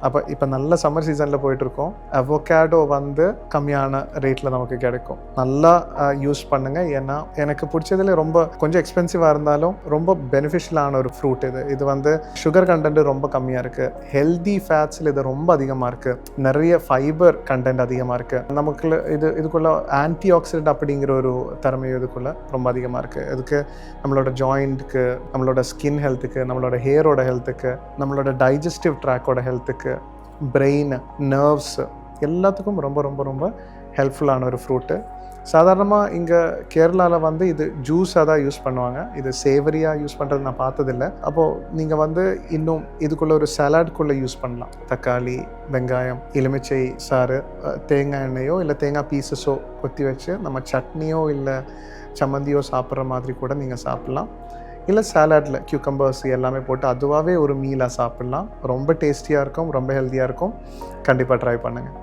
அப்போ இப்போ நல்ல சம்மர் சீசனில் போயிட்டுருக்கோம். அவொக்காடோ வந்து கம்மியான ரேட்டில் நமக்கு கிடைக்கும். நல்லா யூஸ் பண்ணுங்கள். ஏன்னா எனக்கு பிடிச்சதுல ரொம்ப கொஞ்சம் எக்ஸ்பென்சிவாக இருந்தாலும் ரொம்ப பெனிஃபிஷியலான ஒரு ஃப்ரூட் இது. இது வந்து சுகர் கண்டென்ட் ரொம்ப கம்மியாக இருக்குது. ஹெல்தி ஃபேட்ஸில் இது ரொம்ப அதிகமாக இருக்குது. நிறைய ஃபைபர் கண்டென்ட் அதிகமாக இருக்குது. நமக்கு இதுக்குள்ள ஆன்டி ஆக்சிடென்ட் அப்படிங்கிற ஒரு திறமை இதுக்குள்ள ரொம்ப அதிகமாக இருக்குது. இதுக்கு நம்மளோட ஜாயிண்ட்டுக்கு, நம்மளோட ஸ்கின் ஹெல்த்துக்கு, நம்மளோட ஹேரோட ஹெல்த்துக்கு, நம்மளோட டைஜஸ்டிவ் ட்ராக்கோட ஹெல்த்துக்கு, பிரெயின், நர்வ்ஸ் எல்லாத்துக்கும் ரொம்ப ரொம்ப ரொம்ப ஹெல்ப்ஃபுல்லான ஒரு ஃப்ரூட்டு. சாதாரணமாக இங்கே கேரளாவில் வந்து இது ஜூஸாக தான் யூஸ் பண்ணுவாங்க. இது சேவரியாக யூஸ் பண்ணுறது நான் பார்த்ததில்லை. அப்போது நீங்கள் வந்து இன்னும் இதுக்குள்ளே ஒரு சலாட்குள்ளே யூஸ் பண்ணலாம். தக்காளி, வெங்காயம், எலுமிச்சை சாறு, தேங்காய் எண்ணெயோ இல்லை தேங்காய் பீசஸோ கொத்தி வச்சு நம்ம சட்னியோ இல்லை சம்மந்தியோ சாப்பிட்ற மாதிரி கூட நீங்கள் சாப்பிட்லாம். இல்லை சாலாடில் கியூக்கம்பர்ஸ் எல்லாமே போட்டு அதுவாகவே ஒரு மீலாக சாப்பிட்லாம். ரொம்ப டேஸ்டியாக இருக்கும், ரொம்ப ஹெல்த்தியாக இருக்கும். கண்டிப்பாக ட்ரை பண்ணுங்கள்.